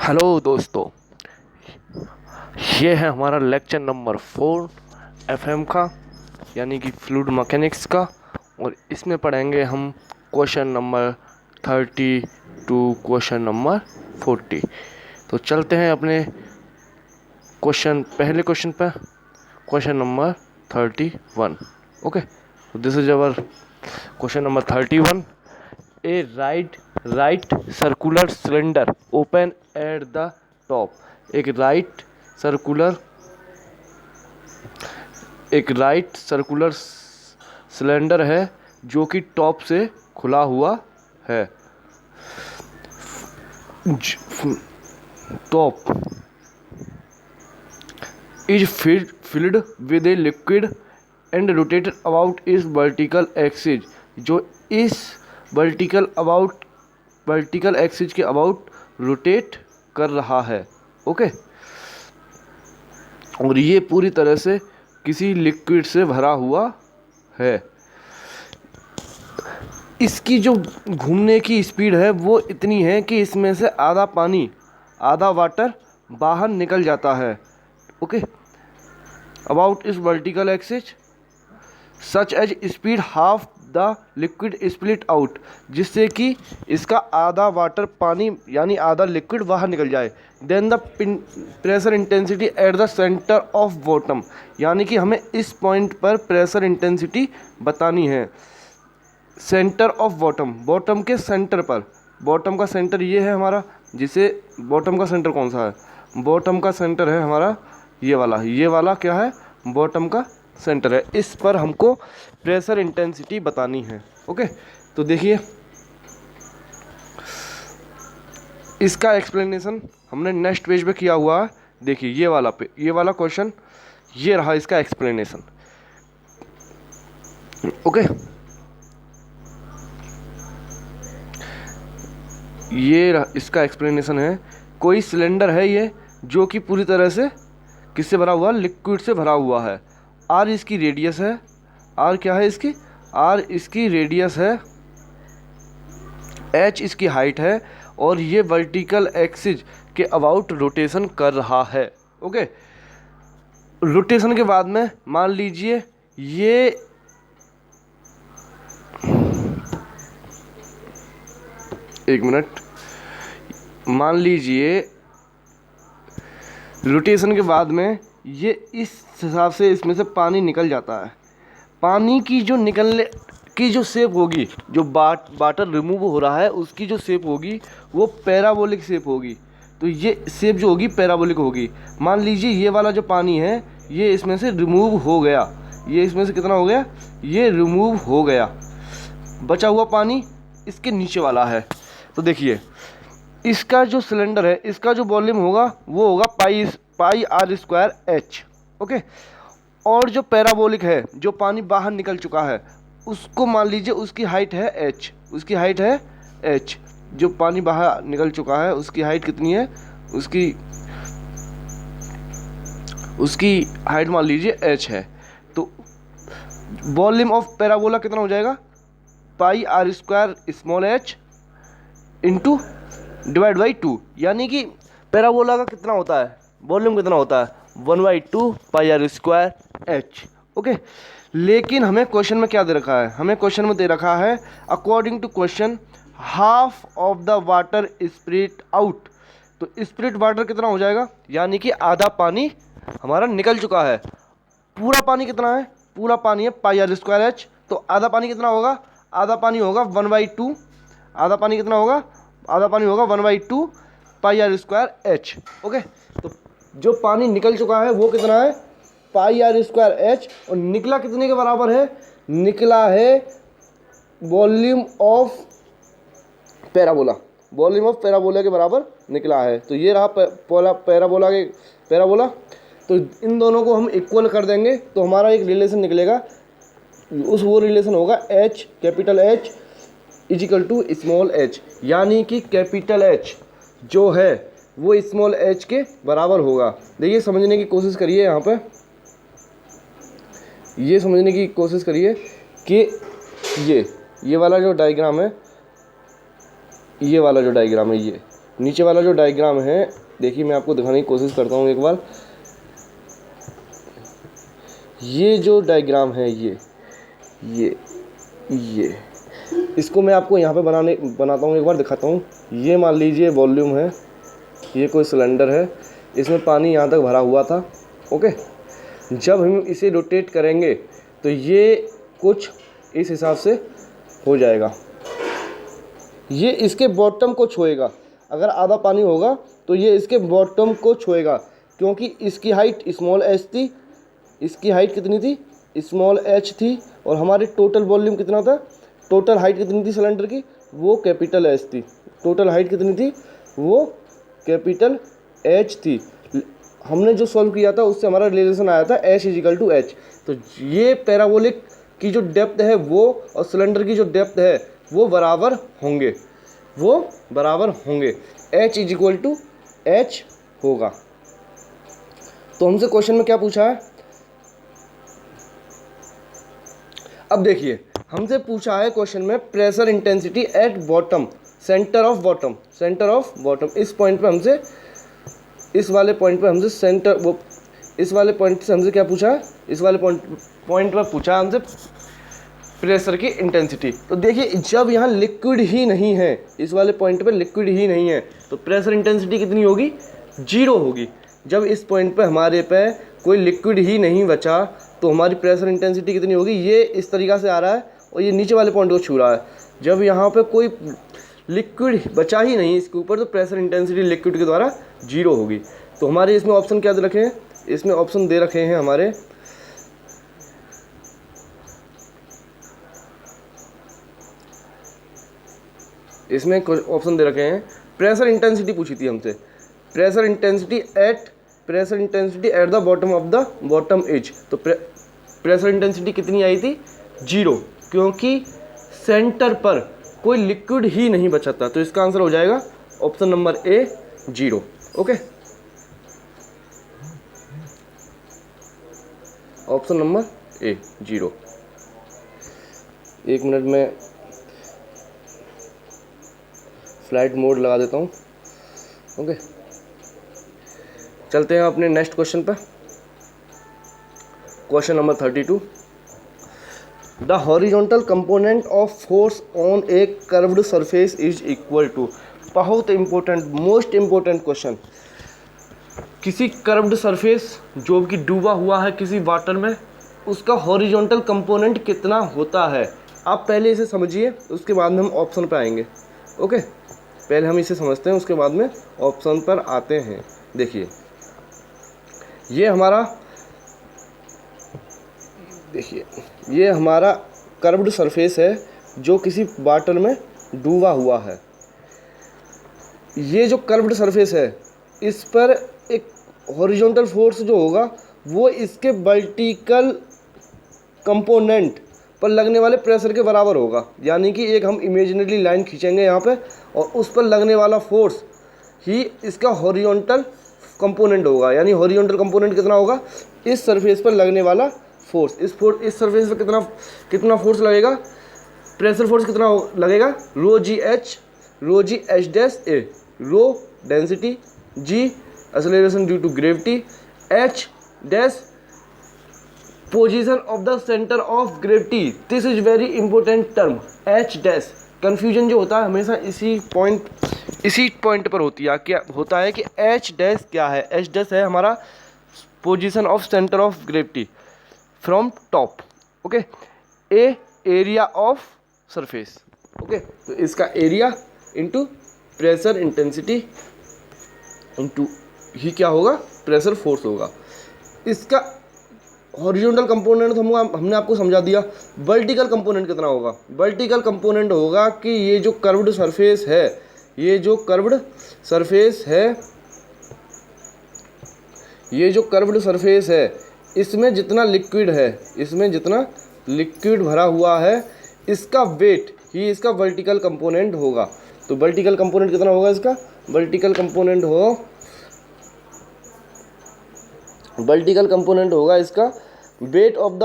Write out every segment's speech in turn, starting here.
Hello दोस्तों, ये है हमारा लेक्चर नंबर 4 एफएम का, यानी कि फ्लूइड मैकेनिक्स का। और इसमें पढ़ेंगे हम question number 30 to question number 40। तो चलते हैं अपने पहले क्वेश्चन पर, question number 31। Okay, this is our question number 31। A right circular cylinder open at the top. एक राइट सर्कुलर सिलेंडर है जो कि टॉप से खुला हुआ है। Top is filled with a liquid and rotated about its vertical axis, जो इस वर्टिकल एक्सिस के अबाउट रोटेट कर रहा है। ओके, और ये पूरी तरह से किसी लिक्विड से भरा हुआ है। इसकी जो घूमने की स्पीड है वो इतनी है कि इसमें से आधा पानी आधा वाटर बाहर निकल जाता है। ओके, अबाउट इस vertical axis such as speed half the liquid split out, जिससे कि इसका आधा वाटर पानी यानी आधा लिक्विड बाहर निकल जाए। Then the pressure intensity at the centre of bottom, यानी कि हमें इस पॉइंट पर प्रेशर इंटेंसिटी बतानी है। सेंटर ऑफ बॉटम के सेंटर पर। बॉटम का सेंटर ये है हमारा, जिसे बॉटम का सेंटर कौन सा है? बॉटम का सेंटर है हमारा ये वाला क्या है? बॉटम का सेंटर है। इस पर हमको प्रेशर इंटेंसिटी बतानी है। ओके, तो देखिए इसका एक्सप्लेनेशन हमने नेक्स्ट पेज पे किया हुआ है। देखिए ये वाला क्वेश्चन, ये रहा इसका एक्सप्लेनेशन। ओके, ये इसका एक्सप्लेनेशन है। कोई सिलेंडर है ये जो कि पूरी तरह से किससे भरा हुआ? लिक्विड से भरा हुआ है। आर इसकी रेडियस है। आर क्या है इसकी? आर इसकी रेडियस है। एच इसकी हाइट है। और ये वर्टिकल एक्सिस के अबाउट रोटेशन कर रहा है। ओके, रोटेशन के बाद में मान लीजिए ये एक मिनट, मान लीजिए रोटेशन के बाद में ये इस हिसाब से इसमें से पानी निकल जाता है। पानी की जो निकलने की जो शेप होगी, जो वाटर रिमूव हो रहा है उसकी जो शेप होगी वो पैराबोलिक शेप होगी। तो ये शेप जो होगी पैराबोलिक होगी। मान लीजिए ये वाला जो पानी है ये इसमें से रिमूव हो गया। ये इसमें से कितना हो गया? ये रिमूव हो गया। बचा हुआ पानी इसके नीचे वाला है। तो देखिए इसका जो सिलेंडर है, इसका जो वॉल्यूम होगा वो होगा पाई आर स्क्वायर एच। ओके, और जो पैराबोलिक है, जो पानी बाहर निकल चुका है, उसको मान लीजिए उसकी हाइट है एच। उसकी हाइट है एच। जो पानी बाहर निकल चुका है उसकी हाइट कितनी है? उसकी हाइट मान लीजिए एच है। तो वॉल्यूम ऑफ पैराबोला कितना हो जाएगा? Pi r square small h into divide by 2, यानी कि पैराबोला का कितना होता है? वॉल्यूम कितना होता है? 1/2 पाई आर स्क्वायर एच। ओके, लेकिन हमें क्वेश्चन में क्या दे रखा है? हमें क्वेश्चन में दे रखा है according to question half of the water spilt out. तो स्प्रिट वाटर कितना हो जाएगा? यानी कि आधा पानी हमारा निकल चुका है। पूरा पानी कितना है? पूरा पानी है पाई आर स्क्वायर एच। तो आधा पानी कितना होगा? आधा पानी होगा 1/2। आधा पानी कितना होगा? आधा पानी होगा 1/2 पाई आर स्क्वायर एच। ओके, तो जो पानी निकल चुका है वो कितना है? पाई आर स्क्वायर एच। और निकला कितने के बराबर है? निकला है volume of parabola. Volume of parabola के बराबर निकला है। तो ये रहा पैराबोला। तो इन दोनों को हम इक्वल कर देंगे तो हमारा एक रिलेशन निकलेगा। वो रिलेशन होगा H, capital H is equal to small h, यानी कि कैपिटल एच जो है वो स्मॉल एच के बराबर होगा। देखिए समझने की कोशिश करिए, यहाँ पे ये समझने की कोशिश करिए कि ये वाला जो डायग्राम है, ये वाला जो डायग्राम है ये नीचे वाला जो डायग्राम है, देखिए मैं आपको दिखाने की कोशिश करता हूँ एक बार। ये जो डायग्राम है ये इसको मैं आपको यहाँ पे बनाता हूँ, एक बार दिखाता हूँ। ये मान लीजिए वॉल्यूम है, ये कोई सिलेंडर है, इसमें पानी यहाँ तक भरा हुआ था। ओके, जब हम इसे रोटेट करेंगे तो ये कुछ इस हिसाब से हो जाएगा। ये इसके बॉटम को छुएगा। अगर आधा पानी होगा तो ये इसके बॉटम को छुएगा, क्योंकि इसकी हाइट स्मॉल एच थी। इसकी हाइट कितनी थी? स्मॉल एच थी। और हमारे टोटल वॉल्यूम कितना था? टोटल हाइट कितनी थी सिलेंडर की? वो कैपिटल एच थी। टोटल हाइट कितनी थी? वो कैपिटल एच थी। हमने जो सॉल्व किया था उससे हमारा रिलेशन आया था H is equal to h. तो ये पैराबोलिक की जो डेप्थ है वो और सिलेंडर की जो डेप्थ है वो बराबर होंगे, H is equal to h होगा। तो हमसे क्वेश्चन में क्या पूछा है? अब देखिए, हमसे पूछा है क्वेश्चन में pressure intensity at bottom, centre of bottom. इस पॉइंट पे हमसे, इस वाले पॉइंट पे हमसे इस वाले पॉइंट से हमसे क्या पूछा है? इस वाले पॉइंट पर पूछा है हमसे प्रेशर की इंटेंसिटी। तो देखिए, जब यहाँ लिक्विड ही नहीं है, इस वाले पॉइंट पे लिक्विड ही नहीं है, तो प्रेशर इंटेंसिटी कितनी होगी? 0 होगी। जब इस पॉइंट पे हमारे पे कोई लिक्विड ही नहीं बचा तो हमारी प्रेशर इंटेंसिटी कितनी होगी? ये इस तरीक़ा से आ रहा है और ये नीचे वाले पॉइंट को छू रहा है। जब यहाँ पे कोई लिक्विड बचा ही नहीं इसके ऊपर, तो प्रेशर इंटेंसिटी लिक्विड के द्वारा 0 होगी। तो हमारे इसमें ऑप्शन क्या दे रखे हैं? इसमें ऑप्शन दे रखे हैं हमारे, इसमें ऑप्शन दे रखे हैं। प्रेशर इंटेंसिटी पूछी थी हमसे, pressure intensity at the bottom of the bottom edge. तो प्रेशर इंटेंसिटी कितनी आई थी? 0, क्योंकि सेंटर पर कोई लिक्विड ही नहीं बचा था। तो इसका आंसर हो जाएगा option number A, 0। Okay, option number A, 0। एक मिनट में फ्लाइट मोड लगा देता हूँ। ओके, चलते हैं अपने नेक्स्ट क्वेश्चन पर। Question number 32। The horizontal component of force on a curved surface is equal to. बहुत इंपॉर्टेंट, मोस्ट इंपॉर्टेंट क्वेश्चन। किसी कर्व्ड सरफेस जो कि डूबा हुआ है किसी वाटर में, उसका हॉरिजॉन्टल कंपोनेंट कितना होता है? आप पहले इसे समझिए, उसके बाद में हम ऑप्शन पर आएंगे। ओके, पहले हम इसे समझते हैं, उसके बाद में ऑप्शन पर आते हैं। देखिए, ये हमारा कर्व्ड सरफेस है जो किसी वाटर में डूबा हुआ है। ये जो कर्व्ड सरफेस है, इस पर एक हॉरिजॉन्टल फोर्स जो होगा वो इसके वर्टिकल कंपोनेंट पर लगने वाले प्रेशर के बराबर होगा। यानी कि एक हम इमेजिनरी लाइन खींचेंगे यहाँ पे और उस पर लगने वाला फोर्स ही इसका हॉरिजॉन्टल कंपोनेंट होगा। यानी हॉरिजॉन्टल कंपोनेंट कितना होगा? इस सरफेस पर लगने वाला फोर्स। इस सरफेस पर कितना फोर्स लगेगा? प्रेशर फोर्स कितना लगेगा? Rho g h dash A, rho density, g acceleration due to gravity, h dash position of the centre of gravity. This is very important term, h dash. Confusion जो होता है हमेशा इसी point पर क्या होता है कि एच डैश क्या है? एच डैश है हमारा position of centre of gravity from top. Okay, A area of surface. Okay, तो इसका area into pressure intensity into ही क्या होगा? प्रेशर फोर्स होगा। इसका हॉरिजॉन्टल कंपोनेंट तो हमने आपको समझा दिया। वर्टिकल कंपोनेंट कितना होगा? वर्टिकल कंपोनेंट होगा कि ये जो कर्व्ड सरफेस है, इसमें जितना लिक्विड भरा हुआ है, इसका वेट ही इसका वर्टिकल कंपोनेंट होगा। तो वर्टिकल कंपोनेंट कितना होगा इसका? वर्टिकल कंपोनेंट होगा इसका weight of the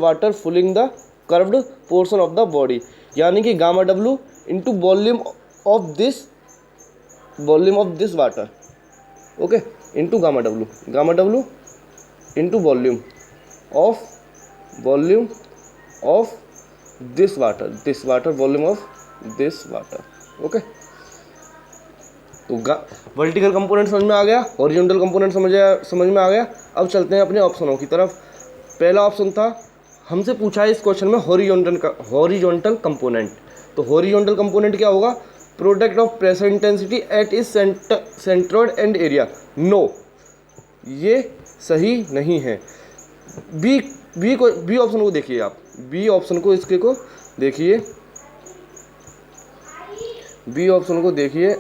water फुलिंग the curved portion of the body. यानी कि gamma W into volume of this water, okay, into gamma W into volume of this water volume of this water, okay. तो vertical component समझ में आ गया, horizontal component समझ में आ गया। अब चलते हैं अपने ऑप्शनों की तरफ। पहला ऑप्शन था, हमसे पूछा है इस क्वेश्चन में हॉरिजॉन्टल कंपोनेंट। तो हॉरिजॉन्टल कंपोनेंट क्या होगा? Product of pressure intensity at is centroid and area. No, ये सही नहीं है। बी ऑप्शन को देखिए आप, बी ऑप्शन को इसके को देखिए, बी ऑप्शन को देखिए।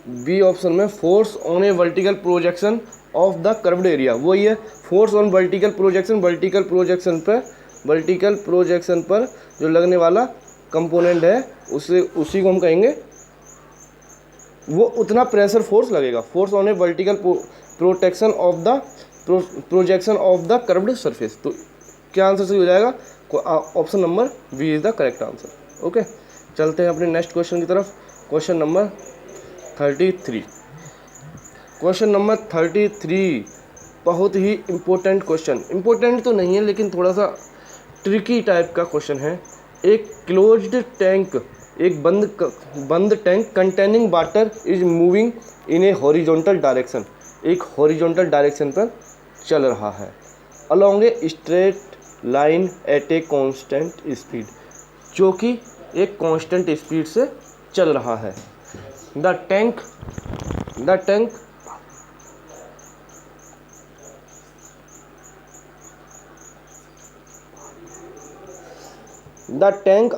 बी ऑप्शन में force on a vertical projection of the curved area, वही है force on vertical projection. Vertical projection पर जो लगने वाला कंपोनेंट है उसी को हम कहेंगे, वो उतना प्रेशर फोर्स लगेगा। Force on a vertical projection of the curved surface. तो क्या आंसर सही हो जाएगा? Option number b is the correct answer, okay. चलते हैं अपने नेक्स्ट क्वेश्चन की तरफ। Question number 33। क्वेश्चन नंबर 33 बहुत ही इम्पोर्टेंट क्वेश्चन, इम्पोर्टेंट तो नहीं है लेकिन थोड़ा सा ट्रिकी टाइप का क्वेश्चन है। एक क्लोज्ड टैंक, एक बंद tank containing water is moving in A horizontal direction, एक हॉरिजॉन्टल डायरेक्शन पर चल रहा है along a straight line at a constant speed, जो कि एक कांस्टेंट स्पीड से चल रहा है। The tank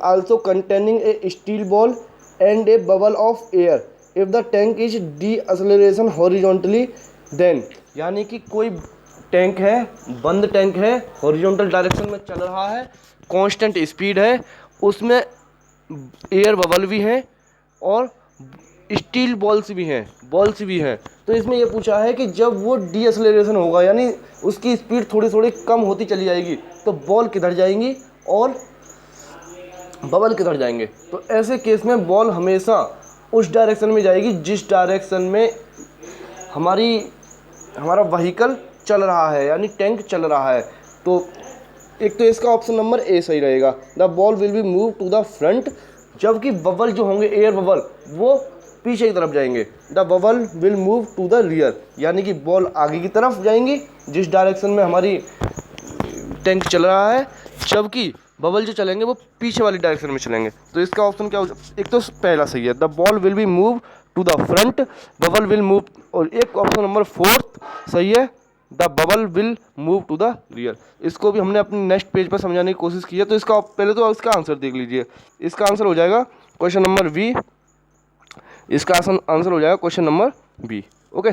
also containing a steel ball and a bubble of air. If the tank is deceleration horizontally, then यानी कि कोई टैंक है, बंद टैंक है, हॉरिजॉन्टल डायरेक्शन में चल रहा है, कांस्टेंट स्पीड है, उसमें एयर बबल भी है और स्टील बॉल्स भी हैं। तो इसमें ये पूछा है कि जब वो डीएसलेरेशन होगा, यानी उसकी स्पीड थोड़ी थोड़ी कम होती चली जाएगी, तो बॉल किधर जाएंगी और बबल किधर जाएंगे? तो ऐसे केस में बॉल हमेशा उस डायरेक्शन में जाएगी जिस डायरेक्शन में हमारा व्हीकल चल रहा है, यानी टैंक चल रहा है। तो एक तो इसका ऑप्शन नंबर ए सही रहेगा, the ball will be move to the front, जबकि बबल जो होंगे, एयर बबल, वो पीछे की तरफ जाएंगे। The bubble will move to the rear, यानी कि बॉल आगे की तरफ जाएंगी जिस डायरेक्शन में हमारी टैंक चल रहा है, जबकि बबल जो चलेंगे वो पीछे वाली डायरेक्शन में चलेंगे। तो इसका ऑप्शन क्या हो? एक तो पहला सही है, the ball will be move to the front, bubble will move, और एक ऑप्शन नंबर 4 सही है, the bubble will move to the rear. इसको भी हमने अपने नेक्स्ट पेज पर समझाने की कोशिश की है। तो इसका पहले तो इसका आंसर देख लीजिए। इसका आंसर हो जाएगा क्वेश्चन नंबर बी, इसका आंसर हो जाएगा क्वेश्चन नंबर बी, ओके।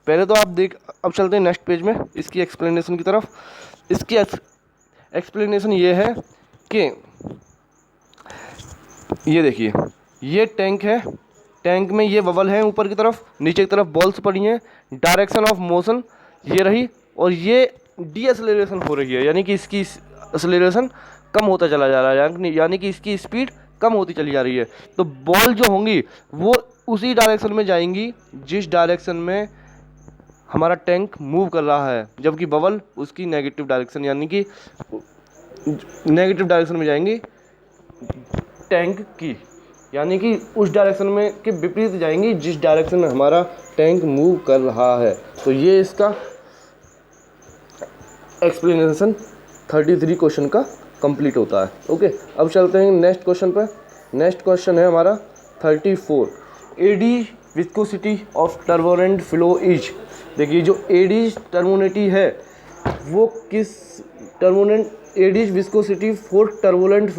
पहले तो अब चलते हैं नेक्स्ट पेज में इसकी एक्सप्लेनेशन की तरफ। इसकी एक्सप्लेनेशन ये है कि ये देखिए, ये टैंक है, टैंक में ये बबल है ऊपर की तरफ, नीचे की तरफ बॉल्स पड़ी हैं, डायरेक्शन ऑफ मोशन ये रही, और ये डीएसलेरेशन हो रही है, यानी कि इसकी एक्सेलरेशन कम होता चला जा रहा है, यानी कि इसकी स्पीड कम होती चली जा रही है। तो बॉल जो होंगी वो उसी डायरेक्शन में जाएंगी जिस डायरेक्शन में हमारा टैंक मूव कर रहा है, जबकि बबल उसकी नेगेटिव डायरेक्शन, यानी कि नेगेटिव डायरेक्शन में जाएंगी टैंक की, यानी कि उस डायरेक्शन में के विपरीत जाएंगी जिस डायरेक्शन में हमारा टैंक मूव कर रहा है। तो ये इसका एक्सप्लेनेशन 33 क्वेश्चन का कंप्लीट होता है, ओके। अब चलते हैं नेक्स्ट क्वेश्चन पर। नेक्स्ट क्वेश्चन है हमारा 34, eddy viscosity of turbulent flow is. देखिए, जो एडी टर्बुलेंटी है वो किस eddies viscosity for turbulent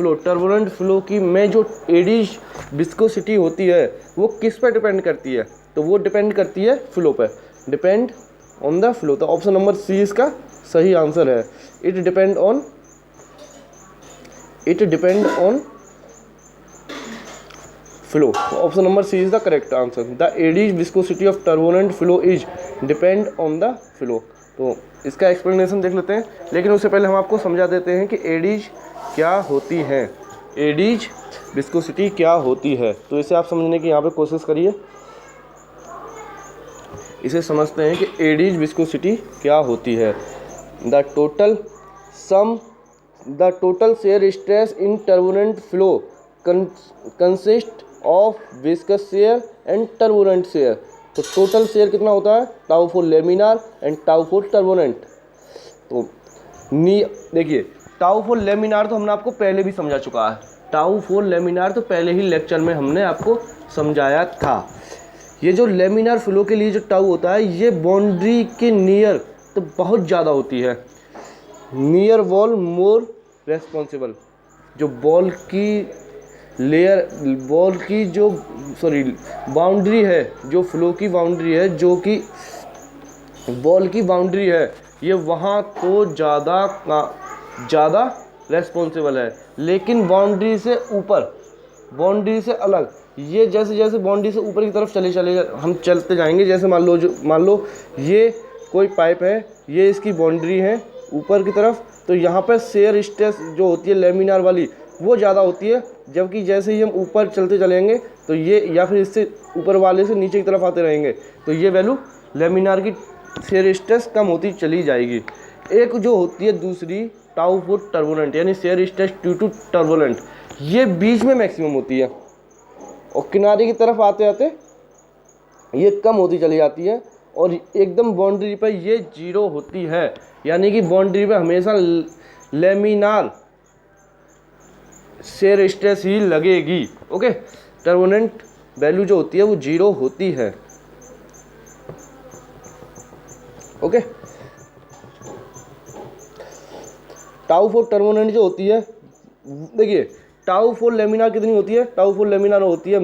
flow की में जो एडीज विस्कोसिटी होती है वो किस पर डिपेंड करती है? तो वो डिपेंड करती है फ्लो पर, डिपेंड ऑन द फ्लो। तो ऑप्शन नंबर सी इसका सही आंसर है, it depend on flow. Option number c is the correct answer, the eddies viscosity of turbulent flow is depend on the flow. तो इसका explanation देख लेते हैं, लेकिन उससे पहले हम आपको समझा देते हैं कि एडीज क्या होती है, एडीज विस्कोसिटी क्या होती है। तो इसे आप समझने की यहाँ पे कोशिश करिए, इसे समझते हैं कि एडीज विस्कोसिटी क्या होती है। The total shear stress in turbulent flow consist of viscous share and turbulent share. तो टोटल शेयर कितना होता है, tau for laminar and tau for turbulent. तो देखिए टाउ फॉर लेमिनार तो हमने आपको पहले भी समझा चुका है, टाउ फॉर लेमिनार तो पहले ही लेक्चर में हमने आपको समझाया था। ये जो लेमिनार फ्लो के लिए जो टाउ होता है ये बाउंड्री के नियर तो बहुत ज़्यादा होती है, नियर वॉल मोर रेस्पॉन्सिबल। जो बॉल की बाउंड्री है, जो फ्लो की बाउंड्री है, जो कि बॉल की बाउंड्री है, ये वहाँ तो ज़्यादा रेस्पॉन्सिबल है। लेकिन बाउंड्री से ऊपर, बाउंड्री से अलग, ये जैसे जैसे बाउंड्री से ऊपर की तरफ हम चलते जाएंगे। जैसे मान लो ये कोई पाइप है, ये इसकी बाउंड्री है ऊपर की तरफ, तो यहाँ पर शेयर स्ट्रेस जो होती है लेमिनार वाली वो ज़्यादा होती है। जबकि जैसे ही हम ऊपर चलते चलेंगे तो ये, या फिर इससे ऊपर वाले से नीचे की तरफ आते रहेंगे, तो ये वैल्यू लेमिनार की शेयर स्ट्रेस कम होती चली जाएगी। एक जो होती है दूसरी टाउ फॉर टर्बुलेंट, यानी shear stress due to turbulent, ये बीच में मैक्सिमम होती है और किनारे की तरफ आते आते ये कम होती चली जाती है और एकदम बाउंड्री पर ये 0 होती है। यानी कि बाउंड्री पे हमेशा लेमिनार शेयर स्ट्रेस ही लगेगी। ओके, टर्बुलेंट वैल्यू जो होती है वो 0 होती है। ओके, टाउ फॉर टर्बुलेंट जो होती है, देखिए टाउ फॉर लेमिनार कितनी होती है, टाउ फॉर लेमिनार होती है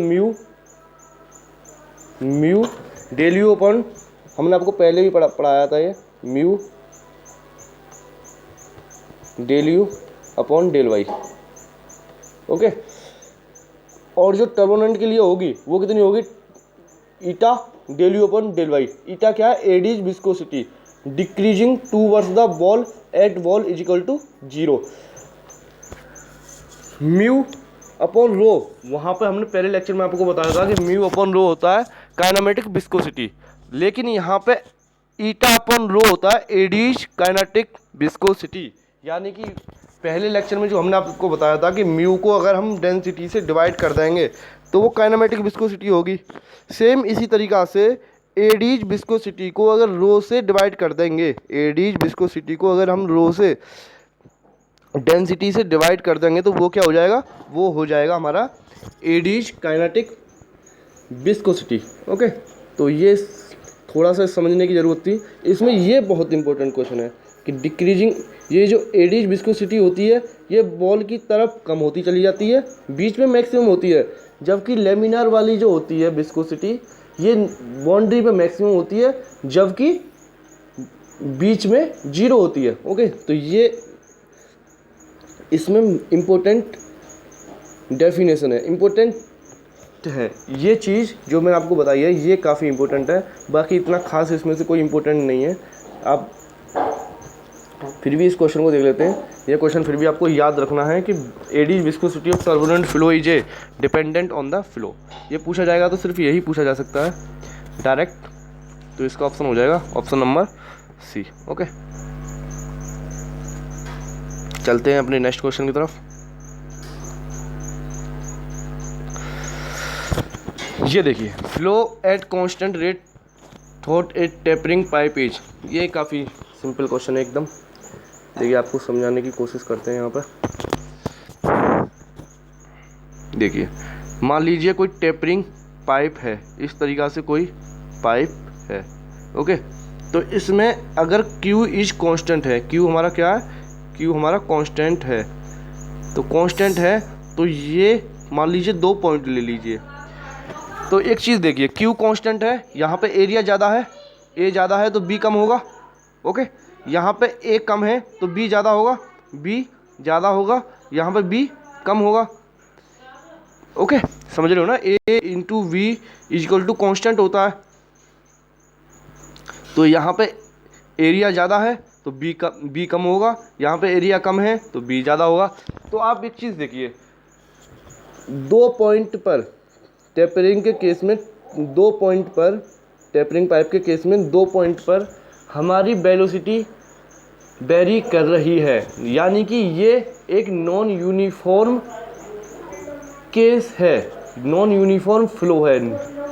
म्यू डेल यू अपॉन, हमने आपको पहले भी पढ़ाया था ये, mu del u upon del y. Okay, और जो टर्बुलेंट के लिए होगी वो कितनी होगी, eta del u upon del y. Eta क्या है, eddies viscosity decreasing towards the ball at ball is equal to 0। Mu upon rho, वहाँ पे हमने पहले लेक्चर में आपको बताया था कि म्यू अपॉन रो होता है काइनेमेटिक विस्कोसिटी, लेकिन यहाँ पे ईटा अपॉन रो होता है एडीज काइनेटिक विस्कोसिटी। यानी कि पहले लेक्चर में जो हमने आपको बताया था कि म्यू को अगर हम डेंसिटी से डिवाइड कर देंगे तो वो काइनेमेटिक विस्कोसिटी होगी। सेम इसी तरीक़ा से एडीज विस्कोसिटी को अगर रो से डिवाइड कर देंगे, एडीज विस्कोसिटी को अगर हम रो से डेंसिटी से डिवाइड कर देंगे तो वो क्या हो जाएगा, वो हो जाएगा हमारा एडीज काइनेटिक विस्कोसिटी। ओके, तो ये थोड़ा सा समझने की ज़रूरत थी। इसमें ये बहुत इंपॉर्टेंट क्वेश्चन है कि डिक्रीजिंग, ये जो एडीज विस्कोसिटी होती है ये बॉल की तरफ कम होती चली जाती है, बीच में मैक्सिमम होती है, जबकि लेमिनार वाली जो होती है विस्कोसिटी ये बाउंड्री पे मैक्सिमम होती है, जबकि बीच में 0 होती है। ओके, तो ये इसमें इम्पोर्टेंट डेफिनेशन है, इम्पोर्टेंट है ये चीज़ जो मैंने आपको बताई है, ये काफ़ी इम्पोर्टेंट है। बाकी इतना खास इसमें से कोई इम्पोर्टेंट नहीं है, आप फिर भी इस क्वेश्चन को देख लेते हैं। ये क्वेश्चन फिर भी आपको याद रखना है कि eddies viscosity of turbulent flow is a dependent on the flow. ये पूछा जाएगा तो सिर्फ यही पूछा जा सकता है डायरेक्ट, तो इसका ऑप्शन हो जाएगा ऑप्शन नंबर सी। ओके, चलते हैं अपने नेक्स्ट क्वेश्चन की तरफ। ये देखिए, flow at constant rate thought a tapering pipe is, ये काफ़ी सिंपल क्वेश्चन है एकदम। देखिए आपको समझाने की कोशिश करते हैं यहाँ पर। देखिए मान लीजिए कोई टेपरिंग पाइप है, इस तरीक़ा से कोई पाइप है। ओके, तो इसमें अगर Q इज कांस्टेंट है, Q हमारा क्या है, Q हमारा कांस्टेंट है, तो कांस्टेंट है तो ये मान लीजिए 2 पॉइंट ले लीजिए। तो एक चीज़ देखिए, Q कांस्टेंट है, यहाँ पे एरिया ज़्यादा है, A ज़्यादा है तो B कम होगा। ओके, यहाँ पे A कम है तो B ज़्यादा होगा, B ज़्यादा होगा, यहाँ पे B कम होगा। ओके, समझ रहे हो ना, A into v is equal to constant होता है। तो यहाँ पे एरिया ज़्यादा है तो बी कम होगा, यहाँ पे एरिया कम है तो बी ज़्यादा होगा। तो आप एक चीज़ देखिए, 2 पॉइंट पर टेपरिंग के केस में, 2 पॉइंट पर टेपरिंग पाइप के केस में 2 पॉइंट पर हमारी वेलोसिटी वेरी कर रही है, यानी कि ये एक नॉन यूनिफॉर्म केस है, नॉन यूनिफॉर्म फ्लो है।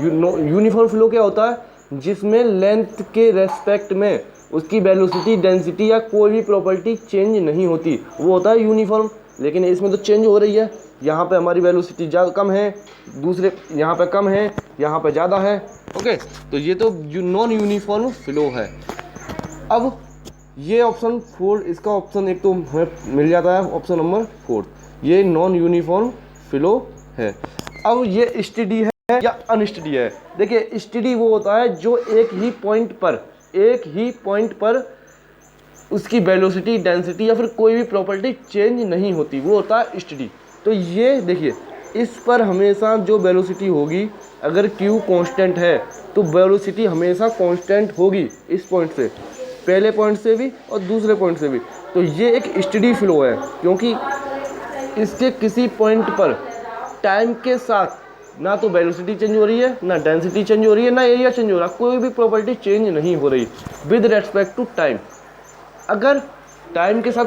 यूनिफॉर्म फ्लो क्या होता है? जिसमें लेंथ के रेस्पेक्ट में उसकी वेलोसिटी, डेंसिटी या कोई भी प्रॉपर्टी चेंज नहीं होती, वो होता है यूनिफॉर्म। लेकिन इसमें तो चेंज हो रही है, यहाँ पे हमारी वेलोसिटी ज़्यादा कम है, दूसरे यहाँ पे कम है, यहाँ पे ज़्यादा है। ओके, तो ये तो नॉन यूनिफॉर्म फ्लो है। अब ये ऑप्शन 4, इसका ऑप्शन एक तो हमें मिल जाता है, ऑप्शन नंबर 4, ये नॉन यूनिफॉर्म फ्लो है। अब ये स्टेडी है या अनस्टेडी है? देखिए, स्टेडी वो होता है जो एक ही पॉइंट पर उसकी वेलोसिटी, डेंसिटी या फिर कोई भी प्रॉपर्टी चेंज नहीं होती, वो होता है स्टेडी। तो ये देखिए, इस पर हमेशा जो वेलोसिटी होगी, अगर Q कांस्टेंट है तो वेलोसिटी हमेशा कांस्टेंट होगी, इस पॉइंट से, पहले पॉइंट से भी और दूसरे पॉइंट से भी। तो ये एक स्टेडी फ्लो है, क्योंकि इसके किसी पॉइंट पर टाइम के साथ ना तो वेलोसिटी चेंज हो रही है, ना डेंसिटी चेंज हो रही है, ना एरिया चेंज हो रहा, कोई भी प्रॉपर्टी चेंज नहीं हो रही विद रेस्पेक्ट टू टाइम। अगर टाइम के साथ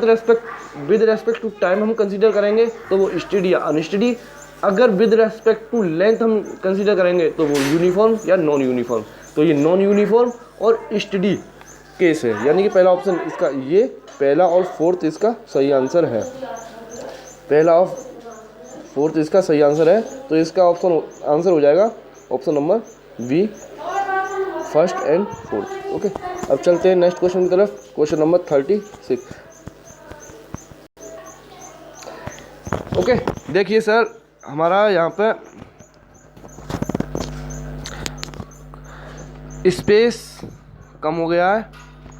विद रेस्पेक्ट टू टाइम हम कंसीडर करेंगे तो वो स्टेडी या अनस्टेडी। अगर विद रेस्पेक्ट टू लेंथ हम कंसीडर करेंगे तो वो यूनिफॉर्म या नॉन यूनिफॉर्म। तो ये नॉन यूनिफॉर्म और स्टेडी केस है, यानी कि पहला ऑप्शन इसका, ये पहला और 4th इसका सही आंसर है। पहला और 4th इसका सही आंसर है, तो इसका ऑप्शन आंसर हो जाएगा option number b, 1st and 4th। Okay, अब चलते हैं नेक्स्ट क्वेश्चन की तरफ, क्वेश्चन नंबर 36। ओके, देखिए सर, हमारा यहाँ पे स्पेस कम हो गया है।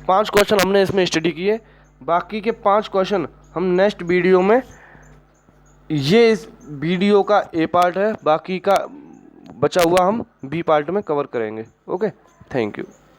5 क्वेश्चन हमने इसमें स्टडी किए, बाकी के 5 क्वेश्चन हम नेक्स्ट वीडियो में, ये इस वीडियो का ए पार्ट है, बाकी का बचा हुआ हम बी पार्ट में कवर करेंगे। Okay, thank you.